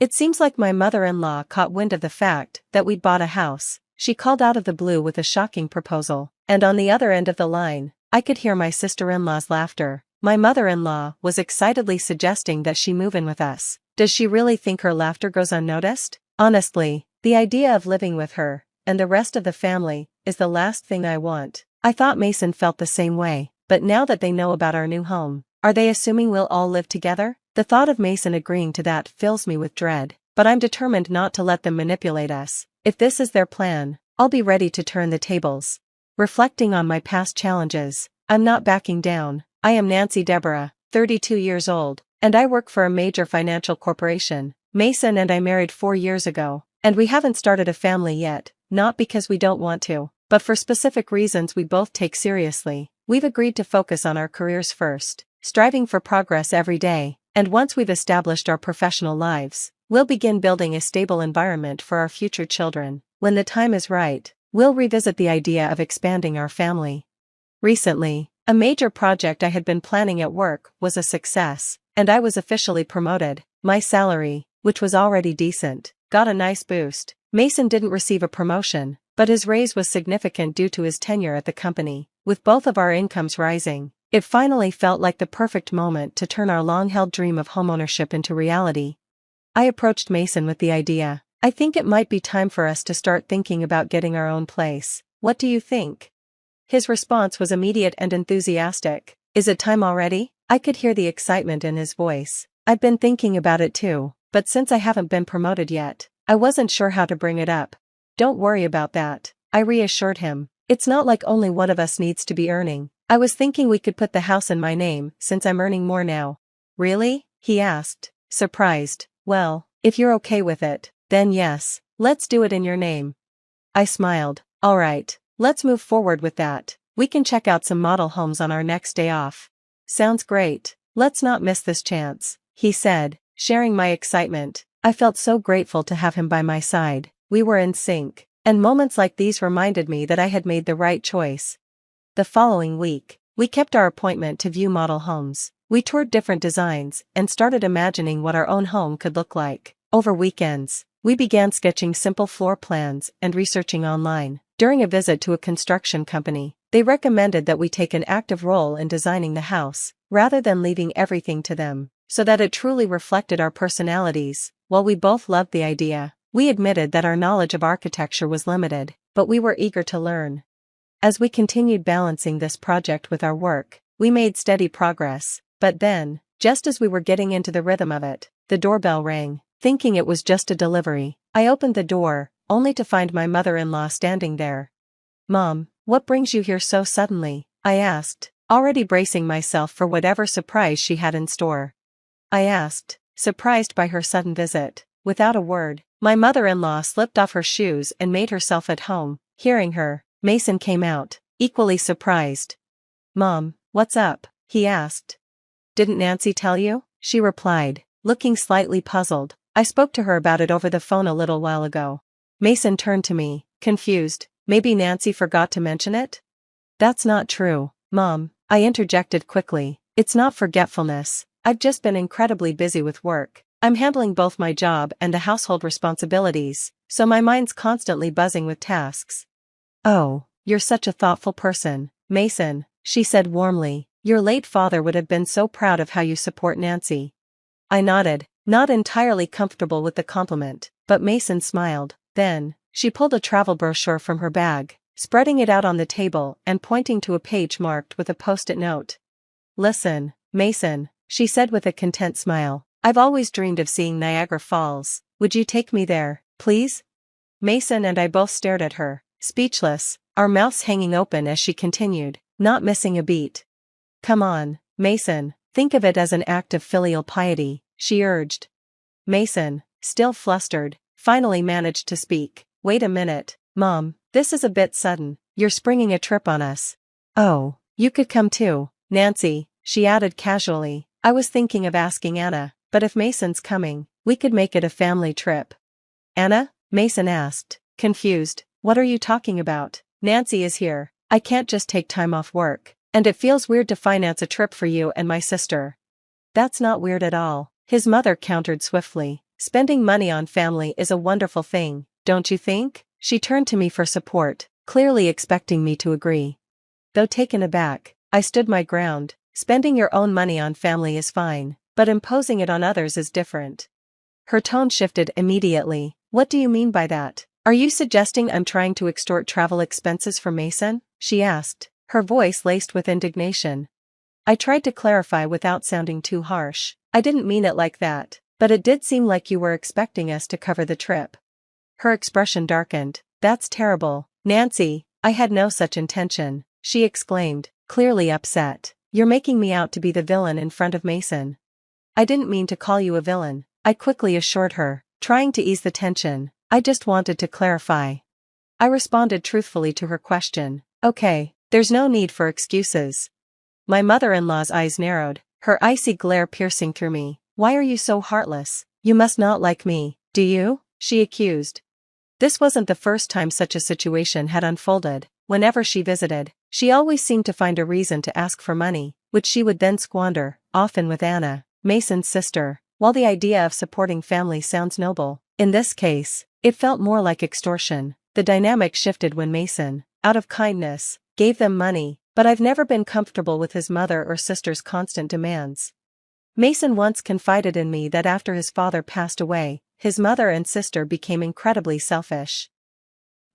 It seems like my mother-in-law caught wind of the fact that we'd bought a house. She called out of the blue with a shocking proposal, and on the other end of the line, I could hear my sister-in-law's laughter. My mother-in-law was excitedly suggesting that she move in with us. Does she really think her laughter goes unnoticed? Honestly, the idea of living with her, and the rest of the family, is the last thing I want. I thought Mason felt the same way, but now that they know about our new home, are they assuming we'll all live together? The thought of Mason agreeing to that fills me with dread, but I'm determined not to let them manipulate us. If this is their plan, I'll be ready to turn the tables. Reflecting on my past challenges, I'm not backing down. I am Nancy Deborah, 32 years old, and I work for a major financial corporation. Mason and I married 4 years ago, and we haven't started a family yet, not because we don't want to, but for specific reasons we both take seriously. We've agreed to focus on our careers first, striving for progress every day. And once we've established our professional lives, we'll begin building a stable environment for our future children. When the time is right, we'll revisit the idea of expanding our family. Recently, a major project I had been planning at work was a success, and I was officially promoted. My salary, which was already decent, got a nice boost. Mason didn't receive a promotion, but his raise was significant due to his tenure at the company. With both of our incomes rising, it finally felt like the perfect moment to turn our long-held dream of homeownership into reality. I approached Mason with the idea. I think it might be time for us to start thinking about getting our own place. What do you think? His response was immediate and enthusiastic. Is it time already? I could hear the excitement in his voice. I'd been thinking about it too, but since I haven't been promoted yet, I wasn't sure how to bring it up. Don't worry about that, I reassured him. It's not like only one of us needs to be earning. I was thinking we could put the house in my name since I'm earning more now. Really? He asked, surprised. Well, if you're okay with it, then yes, let's do it in your name. I smiled. All right, let's move forward with that. We can check out some model homes on our next day off. Sounds great. Let's not miss this chance, he said, sharing my excitement. I felt so grateful to have him by my side. We were in sync, and moments like these reminded me that I had made the right choice. The following week, we kept our appointment to view model homes. We toured different designs and started imagining what our own home could look like. Over weekends, we began sketching simple floor plans and researching online. During a visit to a construction company, they recommended that we take an active role in designing the house, rather than leaving everything to them, so that it truly reflected our personalities. While we both loved the idea, we admitted that our knowledge of architecture was limited, but we were eager to learn. As we continued balancing this project with our work, we made steady progress, but then, just as we were getting into the rhythm of it, the doorbell rang. Thinking it was just a delivery, I opened the door, only to find my mother-in-law standing there. Mom, what brings you here so suddenly? I asked, already bracing myself for whatever surprise she had in store. I asked, surprised by her sudden visit. Without a word, my mother-in-law slipped off her shoes and made herself at home. Hearing her, Mason came out, equally surprised. Mom, what's up? He asked. Didn't Nancy tell you? She replied, looking slightly puzzled. I spoke to her about it over the phone a little while ago. Mason turned to me, confused. Maybe Nancy forgot to mention it? That's not true, Mom, I interjected quickly. It's not forgetfulness. I've just been incredibly busy with work. I'm handling both my job and the household responsibilities, so my mind's constantly buzzing with tasks. Oh, you're such a thoughtful person, Mason, she said warmly. Your late father would have been so proud of how you support Nancy. I nodded, not entirely comfortable with the compliment, but Mason smiled. Then, she pulled a travel brochure from her bag, spreading it out on the table and pointing to a page marked with a post-it note. Listen, Mason, she said with a content smile. I've always dreamed of seeing Niagara Falls. Would you take me there, please? Mason and I both stared at her, speechless, our mouths hanging open as she continued, not missing a beat. Come on, Mason, think of it as an act of filial piety, she urged. Mason, still flustered, finally managed to speak. Wait a minute, Mom, this is a bit sudden. You're springing a trip on us. Oh, you could come too, Nancy, she added casually. I was thinking of asking Anna, but if Mason's coming, we could make it a family trip. Anna? Mason asked, confused. What are you talking about? Nancy is here. I can't just take time off work, and it feels weird to finance a trip for you and my sister. That's not weird at all, his mother countered swiftly. Spending money on family is a wonderful thing, don't you think? She turned to me for support, clearly expecting me to agree. Though taken aback, I stood my ground. Spending your own money on family is fine, but imposing it on others is different. Her tone shifted immediately. What do you mean by that? Are you suggesting I'm trying to extort travel expenses from Mason? She asked, her voice laced with indignation. I tried to clarify without sounding too harsh. I didn't mean it like that, but it did seem like you were expecting us to cover the trip. Her expression darkened. That's terrible, Nancy. I had no such intention, she exclaimed, clearly upset. You're making me out to be the villain in front of Mason. I didn't mean to call you a villain, I quickly assured her, trying to ease the tension. I just wanted to clarify. I responded truthfully to her question. Okay, there's no need for excuses. My mother-in-law's eyes narrowed, her icy glare piercing through me. Why are you so heartless? You must not like me, do you? She accused. This wasn't the first time such a situation had unfolded. Whenever she visited, she always seemed to find a reason to ask for money, which she would then squander, often with Anna, Mason's sister. While the idea of supporting family sounds noble, in this case, it felt more like extortion. The dynamic shifted when Mason, out of kindness, gave them money, but I've never been comfortable with his mother or sister's constant demands. Mason once confided in me that after his father passed away, his mother and sister became incredibly selfish.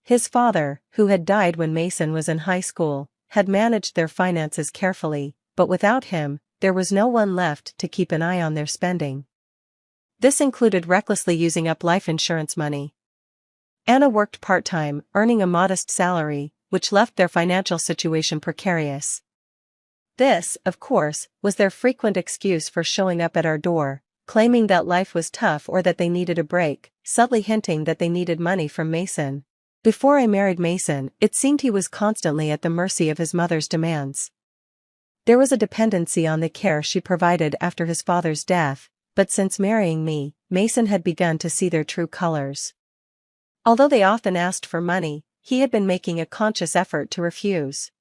His father, who had died when Mason was in high school, had managed their finances carefully, but without him, there was no one left to keep an eye on their spending. This included recklessly using up life insurance money. Anna worked part-time, earning a modest salary, which left their financial situation precarious. This, of course, was their frequent excuse for showing up at our door, claiming that life was tough or that they needed a break, subtly hinting that they needed money from Mason. Before I married Mason, it seemed he was constantly at the mercy of his mother's demands. There was a dependency on the care she provided after his father's death, but since marrying me, Mason had begun to see their true colors. Although they often asked for money, he had been making a conscious effort to refuse.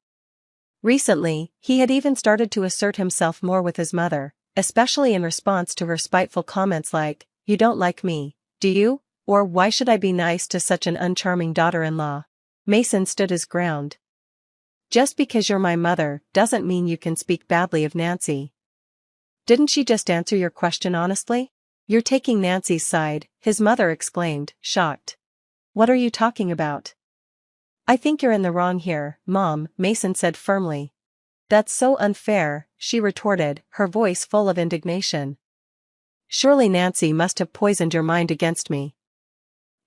Recently, he had even started to assert himself more with his mother, especially in response to her spiteful comments like, "You don't like me, do you?" Or "Why should I be nice to such an uncharming daughter-in-law?" Mason stood his ground. "Just because you're my mother doesn't mean you can speak badly of Nancy. Didn't she just answer your question honestly?" "You're taking Nancy's side," his mother exclaimed, shocked. "What are you talking about?" "I think you're in the wrong here, Mom," Mason said firmly. "That's so unfair," she retorted, her voice full of indignation. "Surely Nancy must have poisoned your mind against me."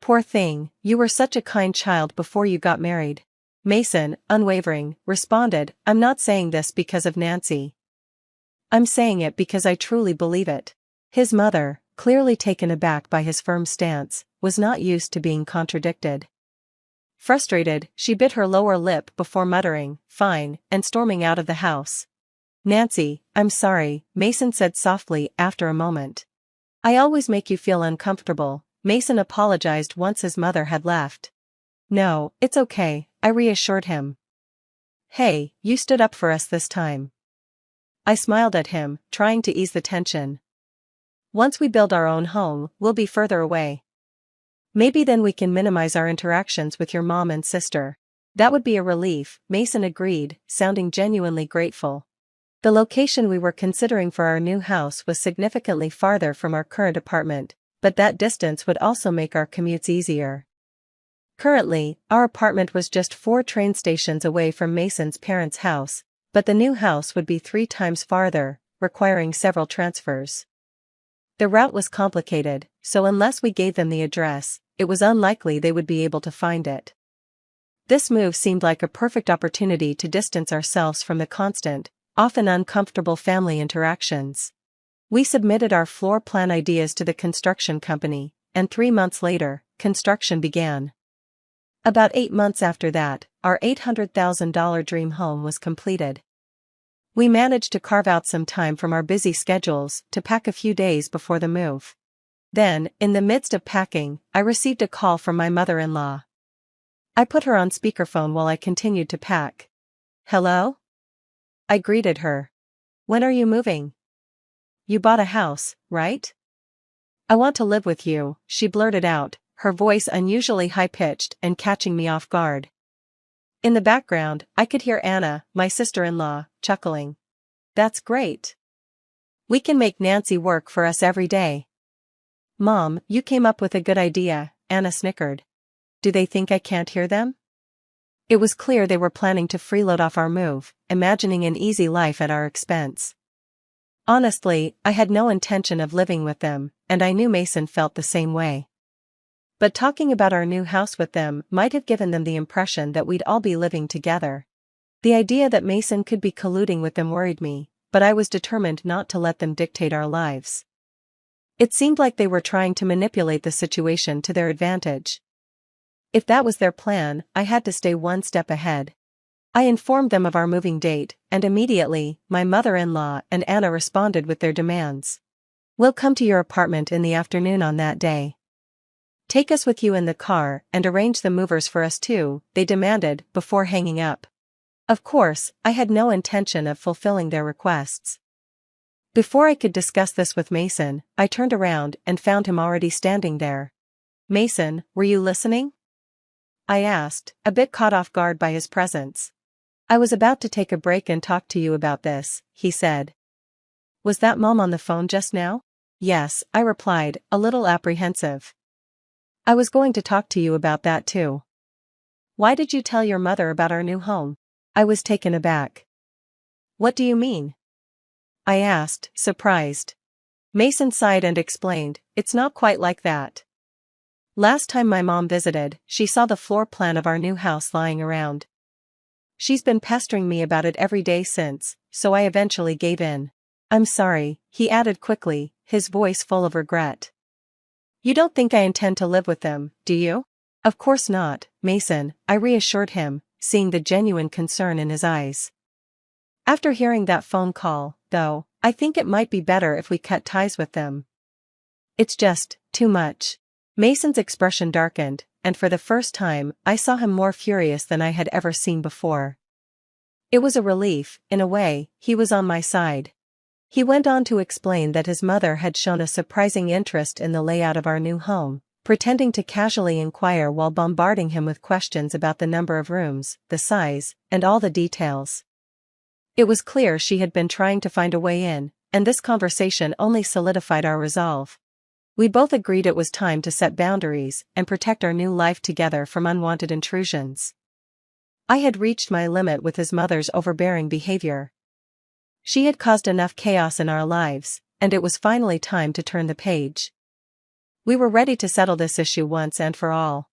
"Poor thing, you were such a kind child before you got married." Mason, unwavering, responded, "I'm not saying this because of Nancy. I'm saying it because I truly believe it." His mother, clearly taken aback by his firm stance, was not used to being contradicted. Frustrated, she bit her lower lip before muttering, "Fine," and storming out of the house. "Nancy, I'm sorry," Mason said softly after a moment. "I always make you feel uncomfortable," Mason apologized once his mother had left. "No, it's okay," I reassured him. "Hey, you stood up for us this time." I smiled at him, trying to ease the tension. "Once we build our own home, we'll be further away. Maybe then we can minimize our interactions with your mom and sister." "That would be a relief," Mason agreed, sounding genuinely grateful. The location we were considering for our new house was significantly farther from our current apartment, but that distance would also make our commutes easier. Currently, our apartment was just 4 train stations away from Mason's parents' house, but the new house would be 3 times farther, requiring several transfers. The route was complicated, so unless we gave them the address, it was unlikely they would be able to find it. This move seemed like a perfect opportunity to distance ourselves from the constant, often uncomfortable family interactions. We submitted our floor plan ideas to the construction company, and 3 months later, construction began. About 8 months after that, our $800,000 dream home was completed. We managed to carve out some time from our busy schedules to pack a few days before the move. Then, in the midst of packing, I received a call from my mother-in-law. I put her on speakerphone while I continued to pack. "Hello?" I greeted her. "When are you moving? You bought a house, right?" I want to live with you, she blurted out, her voice unusually high-pitched and catching me off guard. In the background, I could hear Anna, my sister-in-law, chuckling. That's great. We can make Nancy work for us every day. Mom, you came up with a good idea, Anna snickered. Do they think I can't hear them? It was clear they were planning to freeload off our move, imagining an easy life at our expense. Honestly, I had no intention of living with them, and I knew Mason felt the same way. But talking about our new house with them might have given them the impression that we'd all be living together. The idea that Mason could be colluding with them worried me, but I was determined not to let them dictate our lives. It seemed like they were trying to manipulate the situation to their advantage. If that was their plan, I had to stay one step ahead. I informed them of our moving date, and immediately, my mother-in-law and Anna responded with their demands. We'll come to your apartment in the afternoon on that day. Take us with you in the car and arrange the movers for us too, they demanded, before hanging up. Of course, I had no intention of fulfilling their requests. Before I could discuss this with Mason, I turned around and found him already standing there. Mason, were you listening? I asked, a bit caught off guard by his presence. I was about to take a break and talk to you about this, he said. Was that Mom on the phone just now? Yes, I replied, a little apprehensive. I was going to talk to you about that too. Why did you tell your mother about our new home? I was taken aback. What do you mean? I asked, surprised. Mason sighed and explained, it's not quite like that. Last time my mom visited, she saw the floor plan of our new house lying around. She's been pestering me about it every day since, so I eventually gave in. I'm sorry, he added quickly, his voice full of regret. You don't think I intend to live with them, do you? Of course not, Mason, I reassured him, seeing the genuine concern in his eyes. After hearing that phone call, though, I think it might be better if we cut ties with them. It's just too much. Mason's expression darkened, and for the first time, I saw him more furious than I had ever seen before. It was a relief, in a way, he was on my side. He went on to explain that his mother had shown a surprising interest in the layout of our new home, pretending to casually inquire while bombarding him with questions about the number of rooms, the size, and all the details. It was clear she had been trying to find a way in, and this conversation only solidified our resolve. We both agreed it was time to set boundaries and protect our new life together from unwanted intrusions. I had reached my limit with his mother's overbearing behavior. She had caused enough chaos in our lives, and it was finally time to turn the page. We were ready to settle this issue once and for all.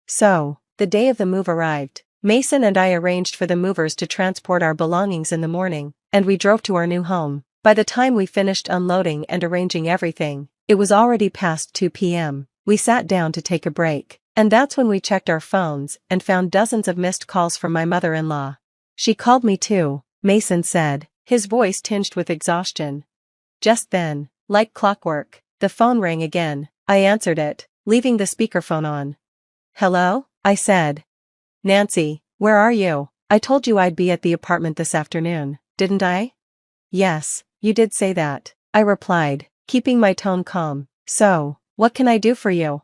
So, the day of the move arrived. Mason and I arranged for the movers to transport our belongings in the morning, and we drove to our new home. By the time we finished unloading and arranging everything, it was already past 2 p.m. We sat down to take a break, and that's when we checked our phones and found dozens of missed calls from my mother-in-law. She called me too, Mason said, his voice tinged with exhaustion. Just then, like clockwork, the phone rang again. I answered it, leaving the speakerphone on. Hello? I said. Nancy, where are you? I told you I'd be at the apartment this afternoon, didn't I? Yes, you did say that, I replied, keeping my tone calm. So, what can I do for you?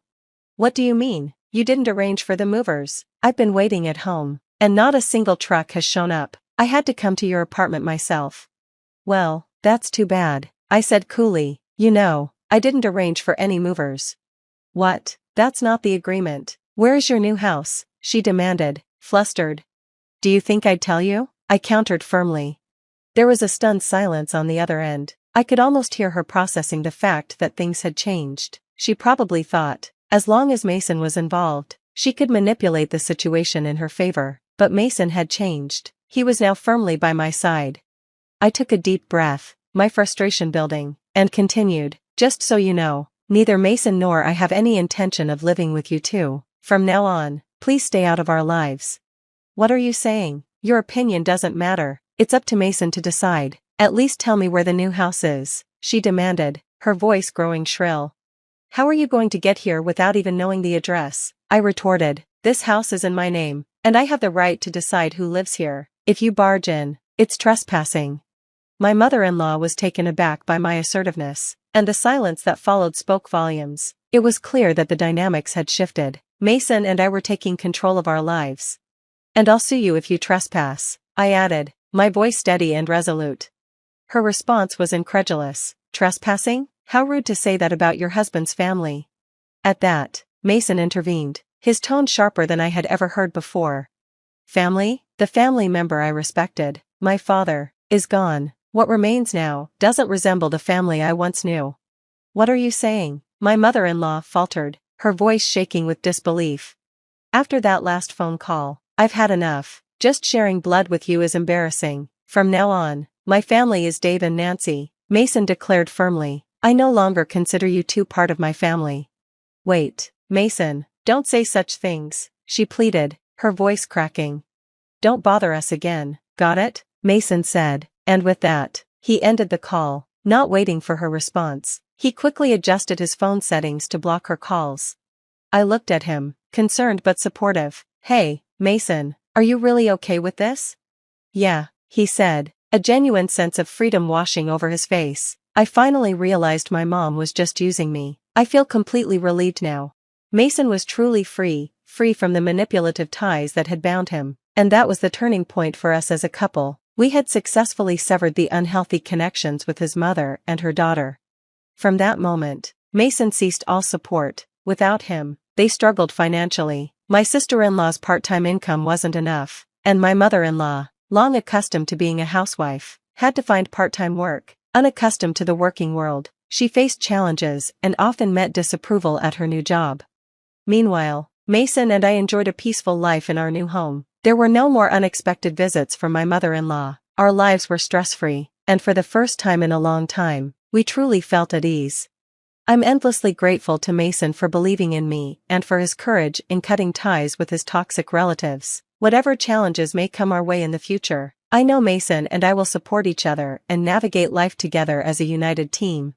What do you mean, you didn't arrange for the movers? I've been waiting at home, and not a single truck has shown up. I had to come to your apartment myself. Well, that's too bad, I said coolly. You know, I didn't arrange for any movers. What? That's not the agreement. Where is your new house? She demanded, flustered. Do you think I'd tell you? I countered firmly. There was a stunned silence on the other end. I could almost hear her processing the fact that things had changed. She probably thought, as long as Mason was involved, she could manipulate the situation in her favor. But Mason had changed. He was now firmly by my side. I took a deep breath, my frustration building, and continued, just so you know, neither Mason nor I have any intention of living with you two. From now on, please stay out of our lives. What are you saying? Your opinion doesn't matter. It's up to Mason to decide. At least tell me where the new house is, she demanded, her voice growing shrill. How are you going to get here without even knowing the address? I retorted. This house is in my name, and I have the right to decide who lives here. If you barge in, it's trespassing. My mother-in-law was taken aback by my assertiveness, and the silence that followed spoke volumes. It was clear that the dynamics had shifted. Mason and I were taking control of our lives. "And I'll sue you if you trespass," I added, my voice steady and resolute. Her response was incredulous. "Trespassing? How rude to say that about your husband's family." At that, Mason intervened, his tone sharper than I had ever heard before. "Family? The family member I respected, my father, is gone. What remains now doesn't resemble the family I once knew." "What are you saying?" my mother-in-law faltered, her voice shaking with disbelief. "After that last phone call, I've had enough. Just sharing blood with you is embarrassing. From now on, my family is Dave and Nancy," Mason declared firmly. "I no longer consider you two part of my family." "Wait, Mason, don't say such things," she pleaded, her voice cracking. "Don't bother us again, got it?" Mason said, and with that, he ended the call. Not waiting for her response, he quickly adjusted his phone settings to block her calls. I looked at him, concerned but supportive. "Hey, Mason, are you really okay with this?" "Yeah," he said, a genuine sense of freedom washing over his face. "I finally realized my mom was just using me. I feel completely relieved now." Mason was truly free from the manipulative ties that had bound him, and that was the turning point for us as a couple. We had successfully severed the unhealthy connections with his mother and her daughter. From that moment, Mason ceased all support. Without him, they struggled financially. My sister-in-law's part-time income wasn't enough, and my mother-in-law, long accustomed to being a housewife, had to find part-time work. Unaccustomed to the working world, she faced challenges and often met disapproval at her new job. Meanwhile, Mason and I enjoyed a peaceful life in our new home. There were no more unexpected visits from my mother-in-law. Our lives were stress-free, and for the first time in a long time, we truly felt at ease. I'm endlessly grateful to Mason for believing in me and for his courage in cutting ties with his toxic relatives. Whatever challenges may come our way in the future, I know Mason and I will support each other and navigate life together as a united team.